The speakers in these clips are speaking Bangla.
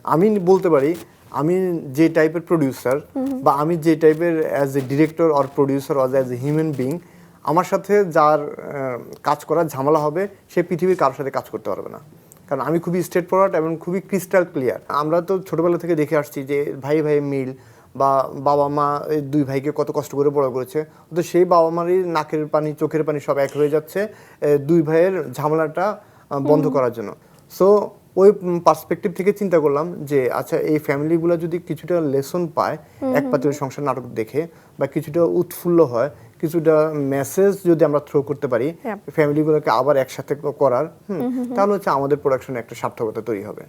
আমি বলতে পারি আমি যে টাইপের প্রোডিউসার বা আমি যে টাইপের as a director or producer or as a human being, আমার সাথে যার কাজ করার ঝামেলা হবে সে পৃথিবীর কারোর সাথে কাজ করতে পারবে না। কারণ আমি খুবই স্ট্রেট ফরওয়ার্ড এবং খুবই ক্রিস্টাল ক্লিয়ার। আমরা তো ছোটোবেলা থেকে দেখে আসছি যে ভাই ভাই মিল বা বাবা মা এই দুই ভাইকে কত কষ্ট করে বড় করেছে, তো সেই বাবা মারই নাকের পানি চোখের পানি সব এক হয়ে যাচ্ছে দুই ভাইয়ের ঝামেলাটা বন্ধ করার জন্য। সো ওই পার্সপেক্টিভ থেকে চিন্তা করলাম যে আচ্ছা এই ফ্যামিলিগুলো যদি কিছুটা লেসন পায় এক পাতিলের সংসার নাটক দেখে, বা কিছুটা উৎফুল্ল হয়, কিছুটা মেসেজ যদি আমরা থ্রো করতে পারি ফ্যামিলিগুলোকে আবার একসাথে করার, তাহলে হচ্ছে আমাদের প্রোডাকশনে একটা সার্থকতা তৈরি হবে।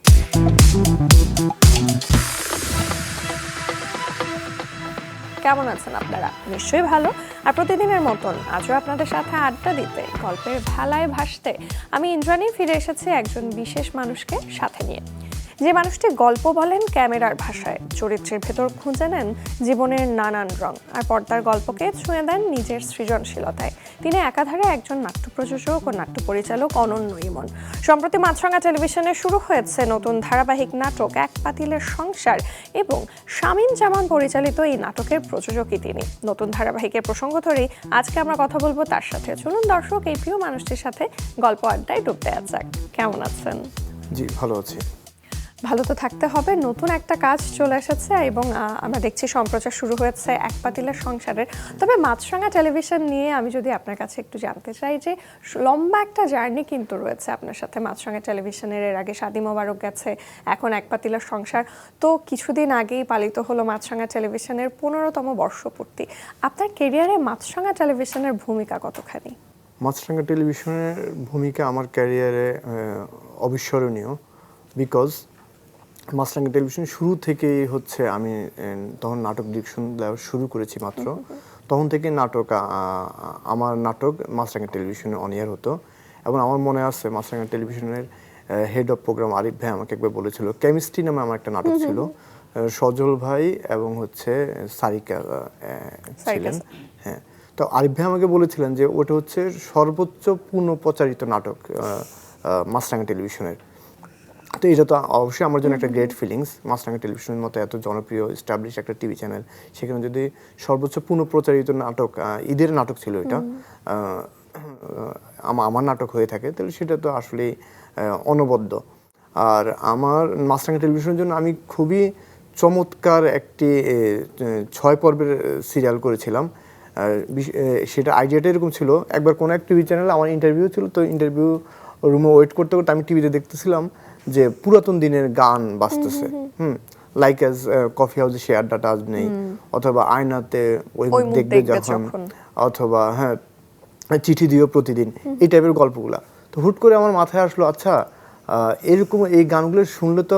কেমন আছেন আপনারা? নিশ্চয়ই ভালো। আর প্রতিদিনের মতন আজও আপনাদের সাথে আড্ডা দিতে, গল্পের ভেলায় ভাসতে আমি ইন্দ্রাণী ফিরে এসেছি একজন বিশেষ মানুষকে সাথে নিয়ে, যে মানুষটি গল্প বলেন ক্যামেরার ভাষায়, চরিত্রের ভেতর খুঁজে নেন জীবনের নানান রং, আর পর্দার গল্পকে ছুঁয়ে দেন নিজের সৃজনশীলতায়। তিনি একাধারে একজন নাট্য প্রযোজক ও নাট্য পরিচালক অনন্য ইমন। সম্প্রতি মাছরাঙা টেলিভিশনে শুরু হয়েছে নতুন ধারাবাহিক নাটক এক পাতিলের সংসার, এবং শামীম জামান পরিচালিত এই নাটকের প্রযোজকই তিনি। নতুন ধারাবাহিকের প্রসঙ্গ ধরেই আজকে আমরা কথা বলবো তার সাথে। চলুন দর্শক, এই প্রিয় মানুষটির সাথে গল্প আড্ডায় ডুব দেওয়া যাক। কেমন আছেন? জি ভালো আছি। ভালো তো থাকতে হবে। নতুন একটা কাজ চলে এসেছে এবং আমরা দেখছি সম্প্রচার শুরু হয়েছে এক পাতিলের সংসারের। তবে মাছরাঙা টেলিভিশন নিয়ে আমি যদি আপনার কাছে একটু জানতে চাই যে লম্বা একটা জার্নি কিন্তু রয়েছে আপনার সাথে মাছরাঙা টেলিভিশনের। এর আগে শাদি মোবারক গেছে, এখন এক পাতিলের সংসার, তো কিছুদিন আগেই পালিত হলো মাছরাঙা টেলিভিশনের 15তম বর্ষপূর্তি। আপনার ক্যারিয়ারে মাছরাঙা টেলিভিশনের ভূমিকা কতখানি? মাছরাঙা টেলিভিশনের ভূমিকা আমার ক্যারিয়ারে অবিস্মরণীয়, বিকজ মাছরাঙা টেলিভিশন শুরু থেকেই হচ্ছে আমি তখন নাটক ডিরেকশন দেওয়া শুরু করেছি মাত্র, তখন থেকে আমার নাটক মাছরাঙা টেলিভিশনে অন এয়ার হতো। এবং আমার মনে আছে মাছরাঙা টেলিভিশনের হেড অফ প্রোগ্রাম আরিফ ভাই আমাকে একবার বলেছিল, কেমিস্ট্রি নামে আমার একটা নাটক ছিল, সজল ভাই এবং হচ্ছে সারিকা ছিলেন। হ্যাঁ, তো আরিফ ভাই আমাকে বলেছিলেন যে ওটা হচ্ছে সর্বোচ্চ পুনঃপ্রচারিত নাটক মাছরাঙা টেলিভিশনের। তো এটা তো অবশ্যই আমার জন্য একটা গ্রেট ফিলিংস। মাছরাঙা টেলিভিশনের মতো এত জনপ্রিয় এস্টাবলিশ একটা টিভি চ্যানেল, সেখানে যদি সর্বোচ্চ পুনঃপ্রচারিত নাটক, ঈদের নাটক ছিল এটা, আমার নাটক হয়ে থাকে, তাহলে সেটা তো আসলেই অনবদ্য। আর আমার মাছরাঙা টেলিভিশনের জন্য আমি খুবই চমৎকার একটি 6 পর্বের সিরিয়াল করেছিলাম। সেটা আইডিয়াটা এরকম ছিল, একবার কোনো এক টিভি চ্যানেলে আমার ইন্টারভিউ ছিল, তো ইন্টারভিউ রুমে ওয়েট করতে করতে আমি টিভিতে দেখতেছিলাম যে পুরাতন দিনের গান বাজতেছে, লাইক অ্যাজ কফি হাউসে সে আড্ডাটা আজ নেই, অথবা আয়নাতে ওই দেখবে যখন, অথবা হ্যাঁ চিঠি দিও প্রতিদিন, এই টাইপের গল্পগুলা। তো হুট করে আমার মাথায় আসলো আচ্ছা এরকম এই গানগুলো শুনলে তো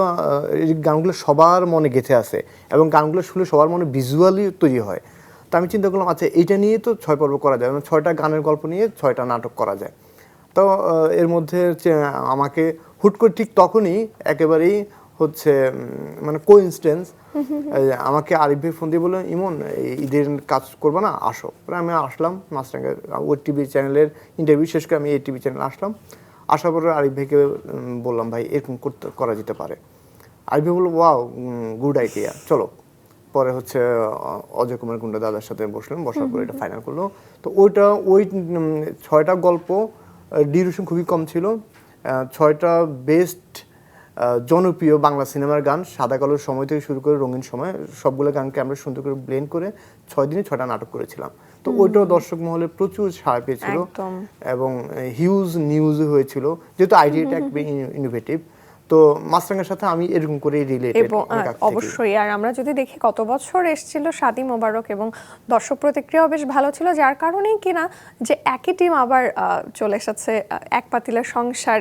এই গানগুলো সবার মনে গেঁথে আছে, এবং গানগুলো শুনলে সবার মনে ভিজুয়ালি তৈরি হয়। তো আমি চিন্তা করলাম আচ্ছা এইটা নিয়ে তো 6 পর্ব করা যায়, মানে 6টা গানের গল্প নিয়ে 6টা নাটক করা যায়। তো এর মধ্যে আমাকে হুট করে ঠিক তখনই একেবারেই হচ্ছে মানে কোইন্সিডেন্স, আমাকে আরিফ ভাই ফোন দিয়ে বললেন, ইমন ঈদের কাজ করবো না, আসো। আমি আসলাম মাছরাঙা ওই টিভি চ্যানেলের ইন্টারভিউ শেষ করে আমি এই টিভি চ্যানেলে আসলাম। আসার পরে আরিফ ভাইকে বললাম ভাই এরকম করা যেতে পারে। আরিফ ভাই বললো ওয়াও গুড আইডিয়া, চলো। পরে হচ্ছে অজয় কুমার গুন্ডা দাদার সাথে বসলাম, বসার পরে এটা ফাইনাল করলো। তো ওই 6টা গল্প ডিউরেশন খুবই কম ছিল, 6টা বেস্ট জনপ্রিয় বাংলা সিনেমার গান, সাদা কালোর সময় থেকে শুরু করে রঙিন সময়, সবগুলো গানকে আমরা সুন্দর করে ব্লেন্ড করে 6 দিনে 6টা নাটক করেছিলাম। তো ওইটাও দর্শক মহলে প্রচুর সাড়া পেয়েছিল এবং হিউজ নিউজ হয়েছিল, যেহেতু আইডিয়াটা একদম ইনোভেটিভ। তো মাছরাঙার সাথে আমি এরকম করে রিলেটেড অবশ্যই। আর আমরা যদি দেখি কত বছর এসেছিল শাদি মোবারক, এবং দর্শক প্রতিক্রিয়াও বেশ ভালো ছিল, যার কারণেই কিনা যে একই টিম আবার চলে এসেছে এক পাতিলের সংসার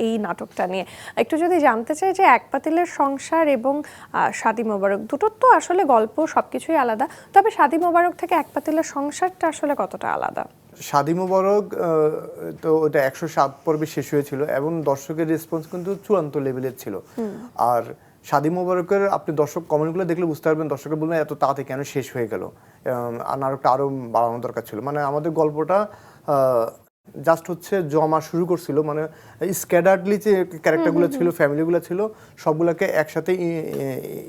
এই নাটকটা নিয়ে। একটু যদি জানতে চাই যে এক পাতিলের সংসার এবং শাদি মোবারক দুটোর তো আসলে গল্প সবকিছুই আলাদা, তবে শাদি মোবারক থেকে এক পাতিলের সংসারটা আসলে কতটা আলাদা? শাদি মোবারক তো ওটা 107 পর্বে শেষ হয়েছিল এবং দর্শকের রেসপন্স কিন্তু চূড়ান্ত লেভেলের ছিল। আর শাদি মোবারকের আপনি দর্শক কমেন্টগুলো দেখলে বুঝতে পারবেন, দর্শকের বলবেন এত তাড়াতাড়ি কেন শেষ হয়ে গেল, আর নাটকটা আরও বাড়ানো দরকার ছিল। মানে আমাদের গল্পটা জাস্ট হচ্ছে জমা শুরু করছিল, মানে স্ক্যাডার্ডলি যে ক্যারেক্টারগুলো ছিল, ফ্যামিলিগুলো ছিল, সবগুলোকে একসাথে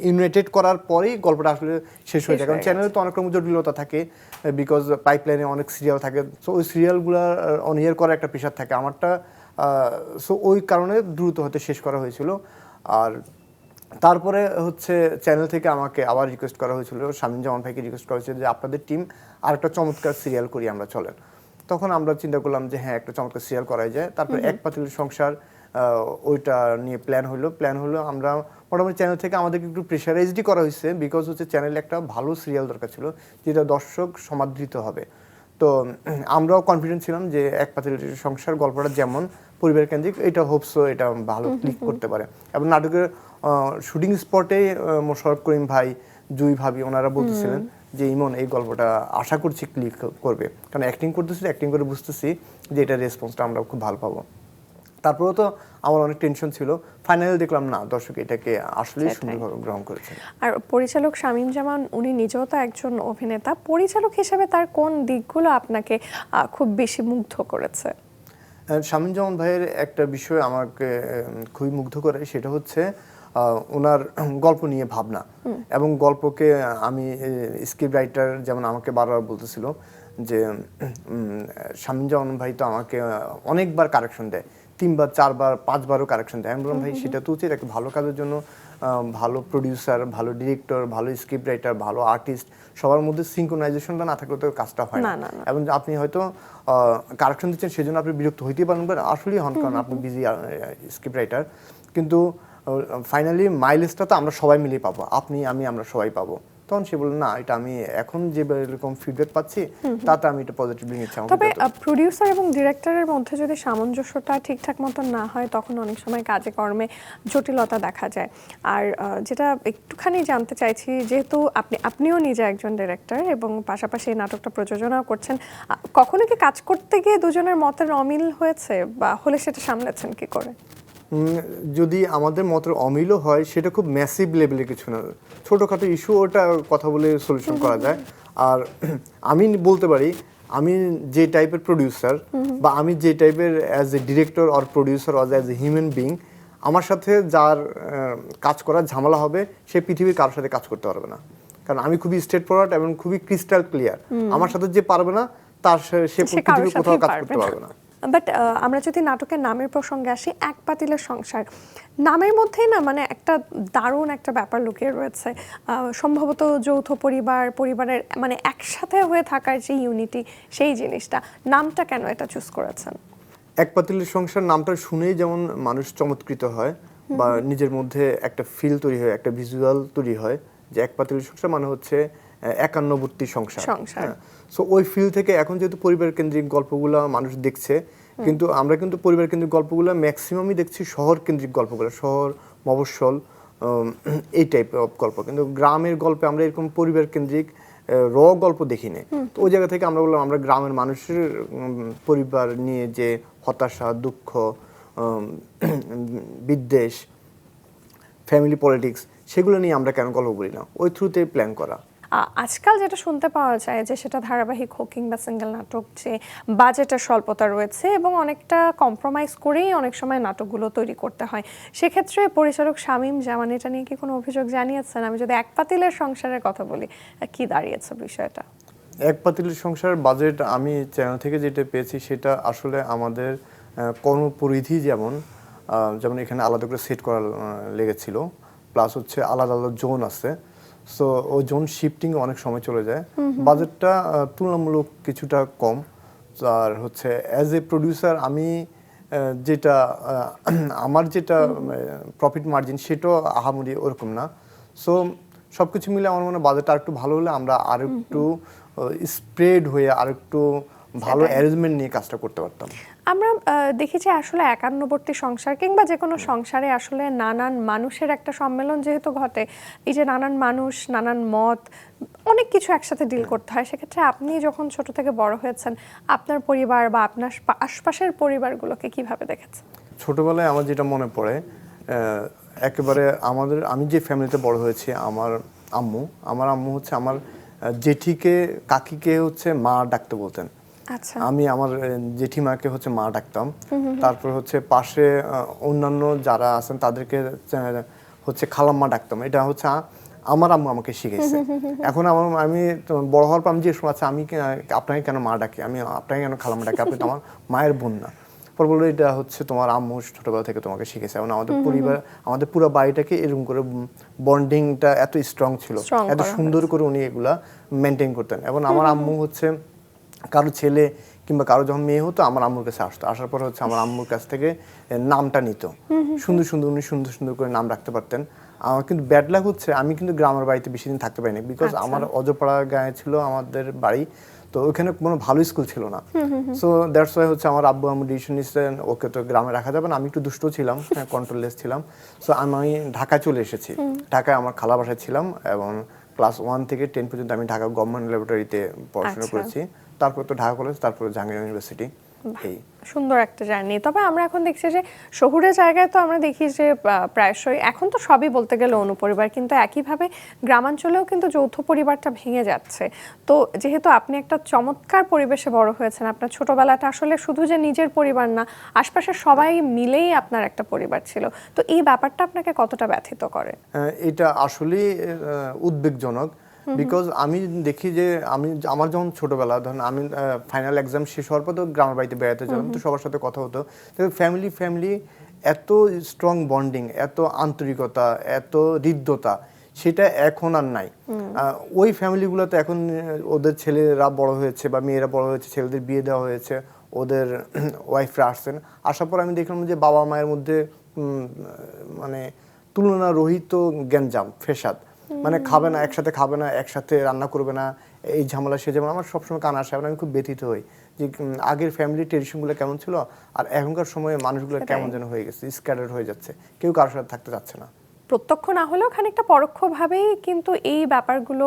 ইউনাইটেড করার পরেই গল্পটা আসলে শেষ হয়ে যায়। কারণ চ্যানেলে তো অনেক রকম জটিলতা থাকে, বিকজ পাইপলাইনে অনেক সিরিয়াল থাকে, সো ওই সিরিয়ালগুলো অন ইয়ার করা একটা প্রেশার থাকে। আমারটা সো ওই কারণে দ্রুত হতে শেষ করা হয়েছিল। আর তারপরে হচ্ছে চ্যানেল থেকে আমাকে আবার রিকোয়েস্ট করা হয়েছিল, শামীম জামান ভাইকে রিকোয়েস্ট করা হয়েছিল যে আপনাদের টিম আর একটা চমৎকার সিরিয়াল করি আমরা, চলেন। তখন আমরা চিন্তা করলাম যে হ্যাঁ, একটা চমৎকার সিরিয়াল করাই যায়। তারপরে এক পাতিলের সংসার, ওইটা নিয়ে প্ল্যান হলো। আমরা মোটামুটি চ্যানেল থেকে আমাদেরকে একটু প্রেশারাইজডই করা হয়েছে, বিকজ হচ্ছে চ্যানেলে একটা ভালো সিরিয়াল দরকার ছিল যেটা দর্শক সমাদৃত হবে। তো আমরাও কনফিডেন্ট ছিলাম যে এক পাতিলের সংসার গল্পটা যেমন পরিবার কেন্দ্রিক, এটা হোপসো এটা ভালো ক্লিক করতে পারে। এবং নাটকের শুটিং স্পটে মোশাররফ করিম ভাই, জুই ভাবি ওনারা বলতেছিলেন যে ইমন এই গল্পটা আশা করছি ক্লিক করবে, কারণ অ্যাক্টিং করতেছি, অ্যাক্টিং করে বুঝতেছি যে এটা রেসপন্সটা আমরা খুব ভালো পাবো। তারপরেও তো আমার অনেক টেনশন ছিল, ফাইনালি দেখলাম না, দর্শক এটাকে আসলেই সুন্দরভাবে গ্রহণ করেছে। আর পরিচালক শামীম জামান উনি নিজেও তো একজন অভিনেতা, পরিচালক হিসেবে তার কোন দিকগুলো আপনাকে খুব বেশি মুগ্ধ করেছে? শামীম জামান ভাইয়ের একটা বিষয় আমাকে খুবই মুগ্ধ করে, সেটা হচ্ছে ওনার গল্প নিয়ে ভাবনা। এবং গল্পকে আমি স্ক্রিপ্ট রাইটার যেমন আমাকে বারবার বলতেছিল যে শামীম জামান ভাই তো আমাকে অনেকবার কারেকশন দেয়, 3বার 4বার 5বারও কারেকশন দেয়। আমি বললাম ভাই সেটা তো উচিত, একটা ভালো কাজের জন্য ভালো প্রডিউসার, ভালো ডিরেক্টর, ভালো স্ক্রিপ্ট রাইটার, ভালো আর্টিস্ট, সবার মধ্যে সিনক্রোনাইজেশনটা না থাকলে তো কাজটা হয় না। এবং আপনি হয়তো কারেকশন দিচ্ছেন সেজন্য আপনি বিরক্ত হইতেই পারেন, আসলেই হন, কারণ আপনি বিজি স্ক্রিপ্ট রাইটার। কিন্তু ফাইনালি মাইলেজটা তো আমরা সবাই মিলে পাবো, আপনি আমি আমরা সবাই পাবো। তখন সে বলল না, এটা আমি এখন যে এরকম ফিডব্যাক পাচ্ছি তাতে আমি এটা পজিটিভলি নিচ্ছি। তবে প্রোডিউসার এবং ডিরেক্টরের মধ্যে যদি সামঞ্জস্যটা ঠিকঠাক মতো না হয় তখন অনেক সময় কাজে কর্মে জটিলতা দেখা যায়। আর যেটা একটুখানি জানতে চাইছি, যেহেতু আপনিও নিজে একজন ডিরেক্টর এবং পাশাপাশি এই নাটকটা প্রযোজনাও করছেন, কখনো কি কাজ করতে গিয়ে দুজনের মতের অমিল হয়েছে, বা হলে সেটা সামলেছেন কি করে? যদি আমাদের মতের অমিলও হয় সেটা খুব ম্যাসিভ লেভেলের কিছু না, ছোটোখাটো ইস্যু, ওটা কথা বলে সলিউশন করা যায়। আর আমি বলতে পারি আমি যে টাইপের প্রডিউসার বা আমি যে টাইপের as a director or producer or as a human being, আমার সাথে যার কাজ করার ঝামেলা হবে সে পৃথিবীর কারোর সাথে কাজ করতে পারবে না। কারণ আমি খুবই স্ট্রেট ফরওয়ার্ড এবং খুবই ক্রিস্টাল ক্লিয়ার, আমার সাথে যে পারবে না তার সে পৃথিবীর কোথাও কাজ করতে পারবে না। বাট আমরা যদি নাটকের নামের প্রসঙ্গে আসি, এক পাতিলের সংসার নামের মধ্যেই না মানে একটা দারুণ একটা ব্যাপার লুকিয়ে রয়েছে, সম্ভবত যৌথ পরিবারের মানে একসাথে হয়ে থাকার যে ইউনিটি, সেই জিনিসটা। নামটা কেন এটা চুজ করেছেন? এক পাতিলের সংসার নামটা শুনেই যেমন মানুষ চমৎকৃত হয় বা নিজের মধ্যে একটা ফিল তৈরি হয়, একটা ভিজুয়াল তৈরি হয় যে এক পাতিলের সংসার মানে হচ্ছে একান্নবর্তী সংসার। সো ওই ফিল থেকে এখন যেহেতু পরিবার কেন্দ্রিক গল্পগুলো মানুষ দেখছে, কিন্তু আমরা কিন্তু পরিবার কেন্দ্রিক গল্পগুলো ম্যাক্সিমামই দেখছি শহর কেন্দ্রিক গল্পগুলো, শহর মফস্বল এই টাইপের গল্প। কিন্তু গ্রামের গল্পে আমরা এরকম পরিবার কেন্দ্রিক গল্প দেখি না। তো ওই জায়গা থেকে আমরা বললাম আমরা গ্রামের মানুষের পরিবার নিয়ে যে হতাশা, দুঃখ, বিদ্বেষ, ফ্যামিলি পলিটিক্স, সেগুলো নিয়ে আমরা কেন গল্প বলি না, ওই থ্রুতে প্ল্যান করা। আজকাল যেটা শুনতে পাওয়া যায় যে সেটা ধারাবাহিক হোক কিংবা সিঙ্গেল নাটক, যে বাজেটের স্বল্পতা রয়েছে এবং অনেকটা কম্প্রোমাইজ করেই অনেক সময় নাটকগুলো তৈরি করতে হয়। সেক্ষেত্রে পরিচালক শামীম জামান এটা নিয়ে কি কোনো অভিযোগ জানিয়েছেন? আমি যদি এক পাতিলের সংসারের কথা বলি, কি দাঁড়িয়েছে বিষয়টা? এক পাতিলের সংসার বাজেট আমি চ্যানেল থেকে যেটা পেয়েছি সেটা আসলে আমাদের কর্মপরিধি যেমন এখানে আলাদা করে সেট করা লেগেছিল, প্লাস হচ্ছে আলাদা আলাদা জোন আছে, সো ওই জোন শিফটিং অনেক সময় চলে যায়। বাজেটটা তুলনামূলক কিছুটা কম। আর হচ্ছে অ্যাজ এ প্রডিউসার আমি যেটা আমার যেটা প্রফিট মার্জিন সেটাও আহামরি ওরকম না। সো সব কিছু মিলে আমার মনে হয় বাজেটটা আরেকটু ভালো হলে আমরা আরেকটু স্প্রেড হয়ে আরেকটু ভালো অ্যারেঞ্জমেন্ট নিয়ে কাজটা করতে পারতাম। আমরা দেখেছি আসলে একান্নবর্তী সংসার কিংবা যে কোনো সংসারে আসলে নানান মানুষের একটা সম্মেলন যেহেতু ঘটে, এই যে নানান মানুষ, নানান মত, অনেক কিছু একসাথে ডিল করতে হয়। সেক্ষেত্রে আপনি যখন ছোট থেকে বড় হয়েছেন, আপনার পরিবার বা আপনার আশপাশের পরিবারগুলোকে কিভাবে দেখেছেন? ছোটবেলায় আমার যেটা মনে পড়ে, একেবারে আমি যে ফ্যামিলিতে বড় হয়েছি, আমার আম্মু হচ্ছে আমার জেঠিকে, কাকিকে হচ্ছে মা ডাকতে বলতেন। আচ্ছা। আমি আমার জেঠিমাকে হচ্ছে মা ডাকতাম, তারপর হচ্ছে পাশে অন্যান্য যারা আছেন তাদেরকে হচ্ছে খালাম্মা ডাকতাম। এটা হচ্ছে আমার আম্মু আমাকে শিখেছে। এখন আমি বড় হওয়ার পর আমি জিজ্ঞেস করলাম, আচ্ছা আমি আপনাকে কেন মা ডাকি, আমি আপনাকে কেন খালাম্মা ডাকি, আপনি তো আমার মায়ের বোন না। পর বললো এটা হচ্ছে তোমার আম্মু ছোটবেলা থেকে তোমাকে শিখেছে। এবং আমাদের পরিবার, আমাদের পুরো বাড়িটাকে এরকম করে বন্ডিংটা এত স্ট্রং ছিল, এত সুন্দর করে উনি এগুলা মেনটেন করতেন। এবং আমার আম্মু হচ্ছে কারো ছেলে কিংবা কারো যখন মেয়ে হতো আমার আম্মুর কাছে আসতো, আসার পর হচ্ছে আমার আম্মুর কাছ থেকে নামটা নিত, সুন্দর সুন্দর উনি সুন্দর সুন্দর করে নাম রাখতে পারতেন। আমার কিন্তু ব্যাড লাক হচ্ছে আমি কিন্তু গ্রামের বাড়িতে বেশি দিন থাকতে পারিনি, বিকজ আমার অজপাড়া গায়ে ছিল আমাদের বাড়ি, তো ওখানে কোনো ভালো স্কুল ছিল না। সো দ্যাটস ওয়াই হচ্ছে আমার আব্বু আম্মু ডিসিশন নিচ্ছেন ওকে তো গ্রামে রাখা যাবে না। আমি একটু দুষ্ট ছিলাম, কন্ট্রোললেস ছিলাম। সো আমি ঢাকায় চলে এসেছি। ঢাকায় আমার খালা বাসায় ছিলাম এবং ক্লাস 1 থেকে 10 পর্যন্ত আমি ঢাকা গভর্নমেন্ট ল্যাবরেটরিতে পড়াশোনা করেছি। তারপর তো ঢাকা কলেজ, তারপর জাহাঙ্গীর ইউনিভার্সিটি। এই সুন্দর একটা জার্নি। তবে আমরা এখন দেখছি যে শহুরে জায়গায় তো আমরা দেখি যে প্রায়শই এখন তো সবই বলতে গেলে অনুপরিবার, কিন্তু একইভাবে গ্রামাঞ্চলেও কিন্তু যৌথ পরিবারটা ভেঙে যাচ্ছে। তো যেহেতু আপনি একটা চমৎকার পরিবেশে বড় হয়েছেন, আপনার ছোটবেলাটা আসলে শুধু যে নিজের পরিবার না, আশপাশের সবাই মিলেই আপনার একটা পরিবার ছিল। তো এই ব্যাপারটা আপনাকে কতটা ব্যথিত করে? এটা আসলেই উদ্বেগজনক, বিকজ আমি দেখি যে আমার যখন ছোটবেলা ধরুন আমি ফাইনাল এক্সাম শেষ হওয়ার পর তো গ্রামের বাড়িতে বেড়াতে যেতাম, তো সবার সাথে কথা হতো। ফ্যামিলি এত স্ট্রং বন্ডিং, এত আন্তরিকতা, এত হৃদ্যতা, সেটা এখন আর নাই। ওই ফ্যামিলিগুলোতে এখন ওদের ছেলেরা বড় হয়েছে বা মেয়েরা বড় হয়েছে, ছেলেদের বিয়ে দেওয়া হয়েছে, ওদের ওয়াইফরা আসছেন, আসার পর আমি দেখলাম যে বাবা মায়ের মধ্যে মানে তুলনা রহিত গ্যাঞ্জাম, ফেসাদ, মানে খাবে না একসাথে, খাবে না একসাথে, রান্না করবে না, এই ঝামেলা সে ঝামেলা। আমার সবসময় কান আসে এবং আমি খুব ব্যথিত হই যে আগের ফ্যামিলি ট্রেডিশনগুলো কেমন ছিল আর এখনকার সময়ে মানুষগুলো কেমন যেন হয়ে গেছে, স্ক্যাটার্ড হয়ে যাচ্ছে, কেউ কারোর সাথে থাকতে চাচ্ছে না। প্রত্যক্ষ না হলেও খানিকটা পরোক্ষভাবেই কিন্তু এই ব্যাপারগুলো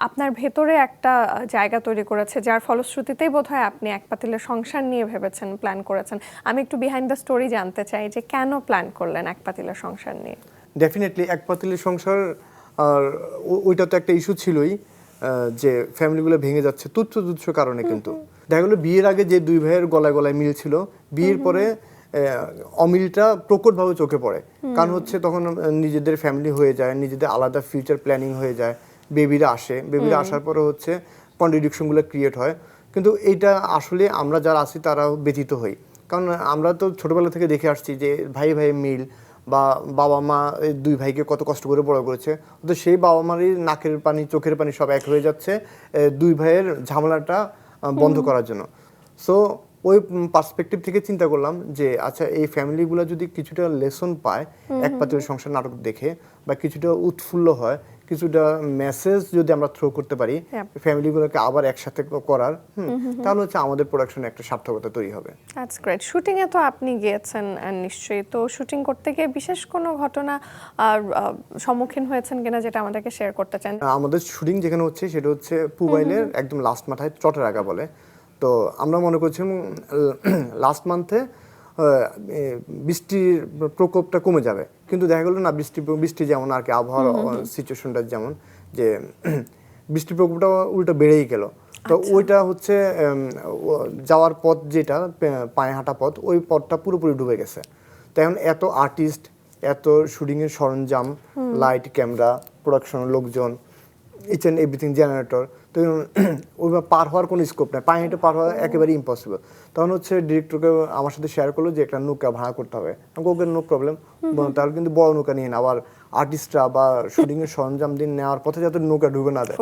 আপনার ভেতরে একটা জায়গা তৈরি করেছে, যার ফলশ্রুতিতেই বোধহয় আপনি এক পাতিলে সংসার নিয়ে ভেবেছেন, প্ল্যান করেছেন। আমি একটু বিহাইন্ড দ্য স্টোরি জানতে চাই যে কেন প্ল্যান করলেন এক পাতিলে সংসার নিয়ে? ডেফিনেটলি এক পাতিলের সংসার, আর ওইটা তো একটা ইস্যু ছিলই যে ফ্যামিলিগুলো ভেঙে যাচ্ছে তুচ্ছ কারণে। কিন্তু দেখা গেলো বিয়ের আগে যে দুই ভাইয়ের গলায় গলায় মিল ছিল, বিয়ের পরে অমিলটা প্রকটভাবে চোখে পড়ে। কারণ হচ্ছে তখন নিজেদের ফ্যামিলি হয়ে যায়, নিজেদের আলাদা ফিউচার প্ল্যানিং হয়ে যায়, বেবিরা আসার পরে হচ্ছে কন্ট্রাডিকশনগুলো ক্রিয়েট হয়। কিন্তু এইটা আসলে আমরা যারা আছি তারা ব্যথিত হই, কারণ আমরা তো ছোটবেলা থেকে দেখে আসছি যে ভাই ভাই মিল, বা বাবা মা এই দুই ভাইকে কত কষ্ট করে বড় করেছে, তো সেই বাবা মারই নাকের পানি চোখের পানি সব এক হয়ে যাচ্ছে দুই ভাইয়ের ঝামেলাটা বন্ধ করার জন্য। সো ওই পার্সপেক্টিভ থেকে চিন্তা করলাম যে আচ্ছা এই ফ্যামিলিগুলো যদি কিছুটা লেসন পায় এক পাতিলের সংসার নাটক দেখে, বা কিছুটা উৎফুল্ল হয়, কিছুটা মেসেজ যদি আমরা থ্রো করতে পারি ফ্যামিলিগুলোকে আবার একসাথে করার, তাহলে হচ্ছে আমাদের প্রোডাকশনে একটা সার্থকতা তৈরি হবে। That's great. শুটিং এ তো আপনি গিয়েছেন নিশ্চয়ই, তো শুটিং করতে গিয়ে বিশেষ কোনো ঘটনা সম্মুখীন হয়েছেন কিনা যেটা আমাদেরকে শেয়ার করতে চান? আমাদের শুটিং যেখানে হচ্ছে সেটা হচ্ছে পুবাইলের একদম লাস্ট মাথায় চটেরাগা বলে। তো আমরা মনে করছিলাম লাস্ট মান্থে বৃষ্টির প্রকোপটা কমে যাবে, কিন্তু দেখা গেলো না, বৃষ্টি যেমন আর কি আবহাওয়ার সিচুয়েশনটা যেমন, যে বৃষ্টির প্রকোপটা উল্টো বেড়েই গেল। তো ওইটা হচ্ছে যাওয়ার পথ যেটা পায়ে হাঁটা পথ, ওই পথটা পুরোপুরি ডুবে গেছে। তো এখন এত আর্টিস্ট, এত শুটিংয়ের সরঞ্জাম, লাইট, ক্যামেরা, প্রোডাকশন লোকজন, ইচ অ্যান্ড এভরিথিং, জেনারেটর, তো ওইভাবে পার হওয়ার কোনো স্কোপ নেই, পায়ে হেঁটে পার হওয়া একেবারে ইম্পসিবল। তখন হচ্ছে ডিরেক্টরকে আমার সাথে শেয়ার করলো যে একটা নৌকা ভাড়া করতে হবে। আমি ওকে নো প্রবলেম, তাহলে কিন্তু বড় নৌকা নিয়ে না, আবার আর্টিস্টরা বা শুটিংয়ের সরঞ্জাম দিন নেওয়ার পথে যাতে নৌকা ডুবে না দেয়,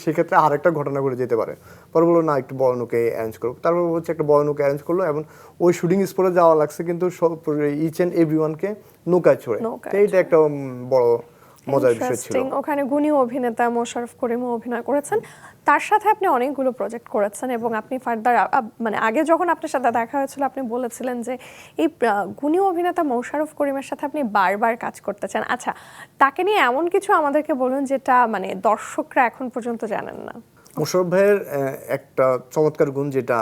সেক্ষেত্রে আরেকটা ঘটনা ঘটে যেতে পারে। পরে বললো না একটু বড় নৌকায় অ্যারেঞ্জ করবো। তারপর হচ্ছে একটা বড় নৌকা অ্যারেঞ্জ করলো এবং ওই শুটিং স্পটে যাওয়া লাগছে কিন্তু সব ইচ অ্যান্ড এভরি ওয়ানকে নৌকায় ছড়ে। তো এইটা একটা বড় মজার বিষয় ছিল। ওখানে গুণী অভিনেতা মোশাররফ করিমও অভিনয় করেছেন, তার সাথে আপনি অনেকগুলো প্রজেক্ট করেছেন এবং আপনি ফার্দার মানে আগে যখন আপনার সাথে দেখা হয়েছিল আপনি বলেছিলেন যে এই গুণী অভিনেতা মোশাররফ করিমের সাথে আপনি বারবার কাজ করতে চান। আচ্ছা, তাকে নিয়ে এমন কিছু আমাদেরকে বলুন যেটা মানে দর্শকরা এখন পর্যন্ত জানেন না। মোশাররফ ভাইয়ের একটা চমৎকার গুণ যেটা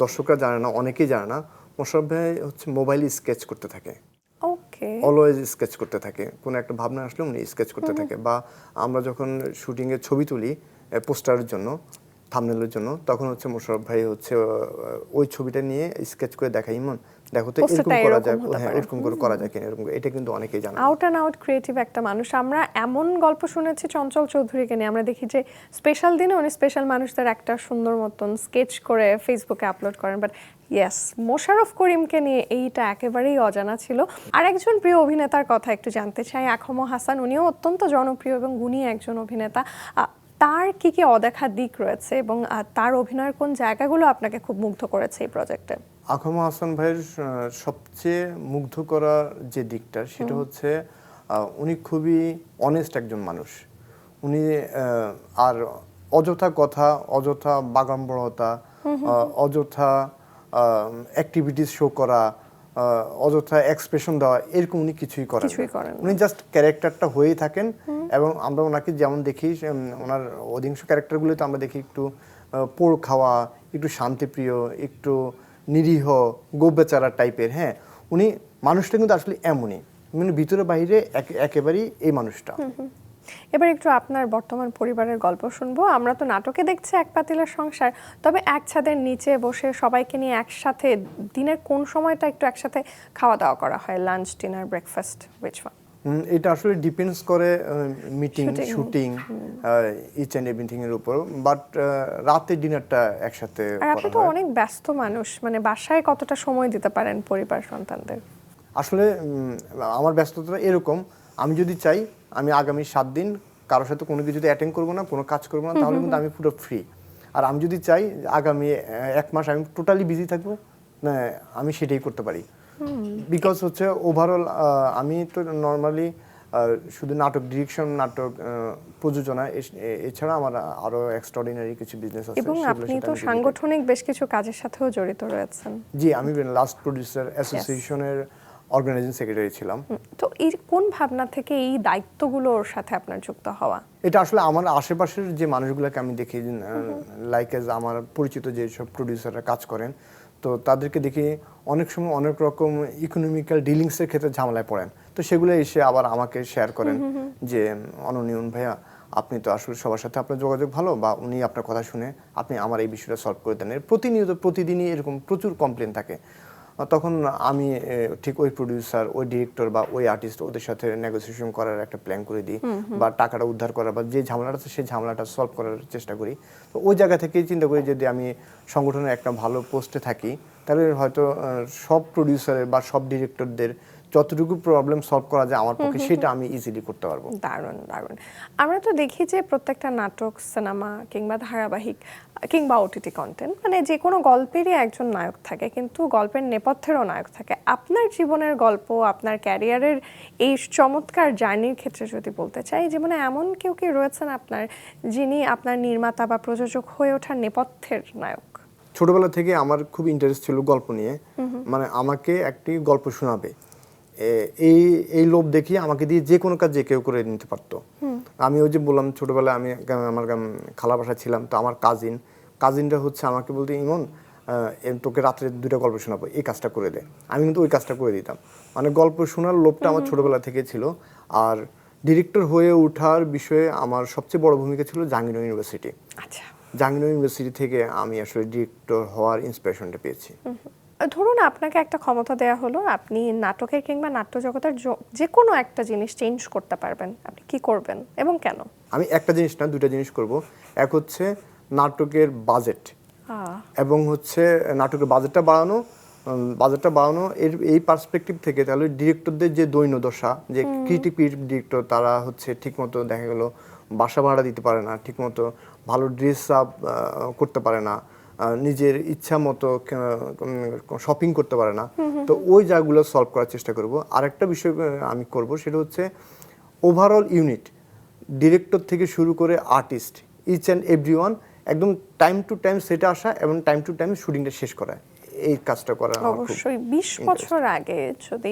দর্শকরা জানে না, অনেকেই জানে না, মোশাররফ ভাই হচ্ছে মোবাইলে স্কেচ করতে থাকে, অলওয়েজ স্কেচ করতে থাকে। কোনো একটা ভাবনা আসলে উনি স্কেচ করতে থাকে। বা আমরা যখন শুটিংয়ে ছবি তুলি পোস্টারের জন্য, থাম্বনেলের জন্য, তখন হচ্ছে মোশাররফ ভাই হচ্ছে ওই ছবিটা নিয়ে স্কেচ করে দেখাই, ইমন দেখো তো এরকম করা যায়, হ্যাঁ এরকম করে করা যায় কিনা, এরকম এটা কিন্তু অনেকেই জানে না। আউট অ্যান্ড আউট ক্রিয়েটিভ একটা মানুষ। আমরা এমন গল্প শুনেছি চঞ্চল চৌধুরীকে নিয়ে, আমরা দেখি যে স্পেশাল দিনে উনি স্পেশাল মানুষদের একটা সুন্দর মতন স্কেচ করে ফেসবুকে আপলোড করেন, বাট ইয়েস মোশাররফ করিমকে নিয়ে এইটা একেবারেই অজানা ছিল। আর একজন প্রিয় অভিনেতার কথা একটু জানতে চাই, আকম হাসান, উনিও অত্যন্ত জনপ্রিয় এবং গুণী একজন অভিনেতা। তার কি কি অদেখা দিক রয়েছে এবং তার অভিনয়ের কোন জায়গাগুলো আপনাকে খুব মুগ্ধ করেছে এই প্রজেক্টে? আকম হাসান ভাইয়ের সবচেয়ে মুগ্ধ করার যে দিকটা সেটা হচ্ছে উনি খুবই অনেস্ট একজন মানুষ। উনি আর অযথা কথা, অযথা বাগানবড়তা, অযথা অ্যাক্টিভিটিস শো করা, অযথা এক্সপ্রেশন দেওয়া, এরকম উনি কিছুই করেন না। উনি জাস্ট ক্যারেক্টারটা হয়েই থাকেন এবং আমরা ওনাকে যেমন দেখি, ওনার অধিকাংশ ক্যারেক্টারগুলোতে আমরা দেখি একটু পোড় খাওয়া, একটু শান্তিপ্রিয়, একটু নিরীহ, গোবেচারা টাইপের। হ্যাঁ, উনি মানুষটা কিন্তু আসলে এমনই, মানে ভিতরে বাইরে একেবারেই এই মানুষটা। এবার একটু আপনার বর্তমান পরিবারের গল্প শুনবো। আমরা তো নাটকে দেখছি এক পাতিলের সংসার, তবে এক ছাদের নিচে বসে সবাইকে নিয়ে একসাথে দিনের কোন সময়টা একটু একসাথে খাওয়া দাওয়া করা হয়? Lunch, dinner, breakfast, which one? এটা আসলে ডিপেন্ডস করে meeting, shooting, each and everything এর উপর, বাট রাতে ডিনারটা একসাথে করা হয়। আর আপনি তো অনেক ব্যস্ত মানুষ, মানে বাসায় কতটা সময় দিতে পারেন পরিবার সন্তানদের? আসলে আমার ব্যস্ততা এরকম, আমি যদি চাই আমি আগামী 7 দিন কারোর সাথে কোনো কিছুতে অ্যাটেন্ড করবো না, কোনো কাজ করবো না, তাহলে কিন্তু আমি পুরো ফ্রি। আর আমি যদি চাই আগামী 1 মাস আমি টোটালি বিজি থাকবো, আমি সেটাই করতে পারি। বিকজ হচ্ছে ওভারঅল আমি তো নর্মালি শুধু নাটক ডিরেকশন, নাটক প্রযোজনা, এছাড়া আমার আরো এক্সট্রাঅর্ডিনারি কিছু বিজনেস আছে। এবং আপনি তো সাংগঠনিক বেশ কিছু কাজের সাথেও জড়িত রয়েছেন। জি, আমি লাস্ট প্রোডিউসার অ্যাসোসিয়েশনের অর্গানাইজিং সেক্রেটারি ছিলাম। তো এই কোন ভাবনা থেকে এই দায়িত্বগুলোর সাথে আপনার যুক্ত হওয়া? এটা আসলে আমার আশেপাশের যে মানুষগুলোকে আমি দেখি, লাইক এজ আমার পরিচিত যে সব প্রোডিউসাররা কাজ করেন, তো তাদেরকে দেখি অনেক সময় অনেক রকম ইকোনমিক্যাল ডিলিংসের ক্ষেত্রে ঝামেলায় পড়েন। তো সেগুলো এসে আবার আমাকে শেয়ার করেন যে অননিয়ন ভাইয়া, আপনি তো আসলে সবার সাথে আপনার যোগাযোগ ভালো, বা উনি আপনার কথা শুনে আপনি আমার এই বিষয়টা সলভ করে দেন। প্রতিনিয়ত প্রতিদিনই এরকম প্রচুর কমপ্লেন থাকে। তখন আমি ঠিক ওই প্রোডিউসার, ওই ডিরেক্টর বা ওই আর্টিস্ট, ওদের সাথে নেগোসিয়েশন করার একটা প্ল্যান করে দিই, বা টাকাটা উদ্ধার করার বা যে ঝামেলাটা আছে সেই ঝামেলাটা সলভ করার চেষ্টা করি। তো ওই জায়গা থেকেই চিন্তা করি যদি আমি সংগঠনের একটা ভালো পোস্টে থাকি, তাহলে হয়তো সব প্রোডিউসারের বা সব ডিরেক্টরদের যতটুকু প্রবলেম সলভ করা যায় আমার পক্ষে, সেটা আমি ইজিলি করতে পারবো। দারুণ দারুণ। আমরা তো দেখি যে প্রত্যেকটা নাটক, সিনেমা কিংবা ধারাবাহিক কিংবা ওটিটি কন্টেন্ট, মানে যে কোনো গল্পেরই একজন নায়ক থাকে, কিন্তু গল্পের নেপথ্যেরও নায়ক থাকে। আপনার জীবনের গল্প, আপনার ক্যারিয়ারের এই চমৎকার জার্নির ক্ষেত্রে যদি বলতে চাই, জীবনে এমন কেউ কি রয়েছেন আপনার, যিনি আপনার নির্মাতা বা প্রযোজক হয়ে ওঠার নেপথ্যের নায়ক? ছোটবেলা থেকে আমার খুব ইন্টারেস্ট ছিল গল্প নিয়ে, মানে আমাকে একটি গল্প শোনাবে, এই লোভ দেখিয়ে আমাকে দিয়ে যে কোনো কাজ যে কেউ করে নিতে পারতো। আমি ওই যে বললাম ছোটবেলায় আমি আমার খালা বাসায় ছিলাম, তো আমার কাজিনরা হচ্ছে আমাকে বলতে, ইমন তোকে রাত্রে 2টা গল্প শোনাবো, এই কাজটা করে দে। আমি কিন্তু ওই কাজটা করে দিতাম। মানে গল্প শোনার লোভটা আমার ছোটবেলা থেকে ছিল। আর ডিরেক্টর হয়ে ওঠার বিষয়ে আমার সবচেয়ে বড় ভূমিকা ছিল জাহাঙ্গীরনগর ইউনিভার্সিটি। আচ্ছা, জাহাঙ্গীরনগর ইউনিভার্সিটি থেকে আমি আসলে ডিরেক্টর হওয়ার ইন্সপিরেশনটা পেয়েছি। ধরুন আপনাকে একটা ক্ষমতা দেয়া হলো, আপনি নাটকের কিংবা নাট্য জগতের যে কোনো একটা জিনিস চেঞ্জ করতে পারবেন, আপনি কি করবেন এবং কেন? আমি একটা জিনিস না, 2টা জিনিস করব। এক হচ্ছে নাটকের বাজেট, এবং হচ্ছে নাটকের বাজেটটা বাড়ানো এই পার্সপেক্টিভ থেকে। তাহলে ডিরেক্টরদের যে দৈন্যদশা, যে ক্রিয়েটিভ ডিরেক্টর, তারা হচ্ছে ঠিকমতো দেখা গেল বাসা ভাড়া দিতে পারে না, ঠিকমতো ভালো ড্রেস আপ করতে পারে না, নিজের ইচ্ছা মতো শপিং করতে পারে না। তো ওই জায়গাগুলো সলভ করার চেষ্টা করব। আরেকটা বিষয় আমি করব, সেটা হচ্ছে ওভারঅল ইউনিট, ডিরেক্টর থেকে শুরু করে আর্টিস্ট, ইচ অ্যান্ড এভরিওয়ান একদম টাইম টু টাইম সেটে আসা এবং টাইম টু টাইম শুটিংটা শেষ করা, এই কাজটা করা। অবশ্যই 20 বছর আগে যদি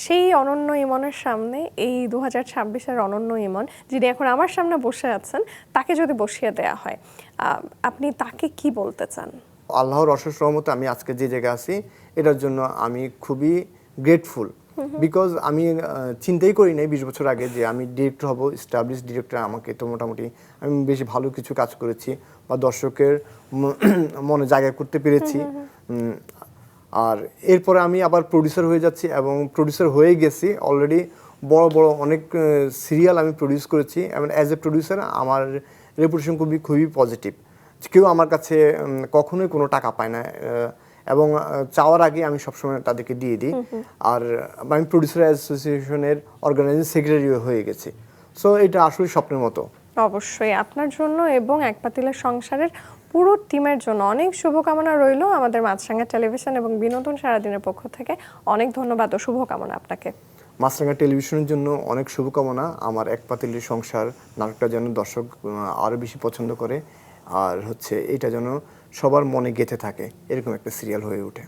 সেই অনন্য ইমনের সামনে এই 2026-এর অনন্য ইমন, যিনি এখন আমার সামনে বসে আছেন, তাকে যদি বসিয়ে দেয়া হয়, আপনি তাকে কি বলতে চান? আল্লাহর অশেষ রহমতে আমি আজকে যে জায়গায় আছি, এটার জন্য আমি খুবই গ্রেটফুল বিকজ আমি চিন্তাই করি নাই 20 বছর আগে যে আমি ডিরেক্টর হব, স্টাবলিশ ডিরেক্টর। আমাকে তো মোটামুটি আমি বেশ ভালো কিছু কাজ করেছি বা দর্শকের মনে জায়গা করতে পেরেছি। আর এরপরে আমি আবার প্রডিউসার হয়ে যাচ্ছি এবং প্রডিউসার হয়ে গেছি অলরেডি। বড় বড় অনেক সিরিয়াল আমি প্রডিউস করেছি এবং অ্যাজ এ প্রডিউসার আমার রেপুটেশন খুবই পজিটিভ। কেউ আমার কাছে কখনোই কোনো টাকা পায় না, এবং চাওয়ার আগে আমি সবসময় তাদেরকে দিয়ে দিই। আর আমি প্রডিউসার অ্যাসোসিয়েশনের অর্গানাইজিং সেক্রেটারি হয়ে গেছি। সো এটা আসলে স্বপ্নের মতো। অবশ্যই আপনার জন্য এবং এক পাতিলের সংসারের পুরো টিমের জন্য অনেক শুভকামনা রইল আমাদের মাছরাঙা টেলিভিশন এবং বিনোদন সারাদিনের পক্ষ থেকে। অনেক ধন্যবাদ ও শুভকামনা আপনাকে। মাছরাঙা টেলিভিশনের জন্য অনেক শুভকামনা। আমার এক পাতিলের সংসার নাটকটা যেন দর্শক আরও বেশি পছন্দ করে, আর এটা যেন সবার মনে গেঁথে থাকে, এরকম একটা সিরিয়াল হয়ে ওঠে।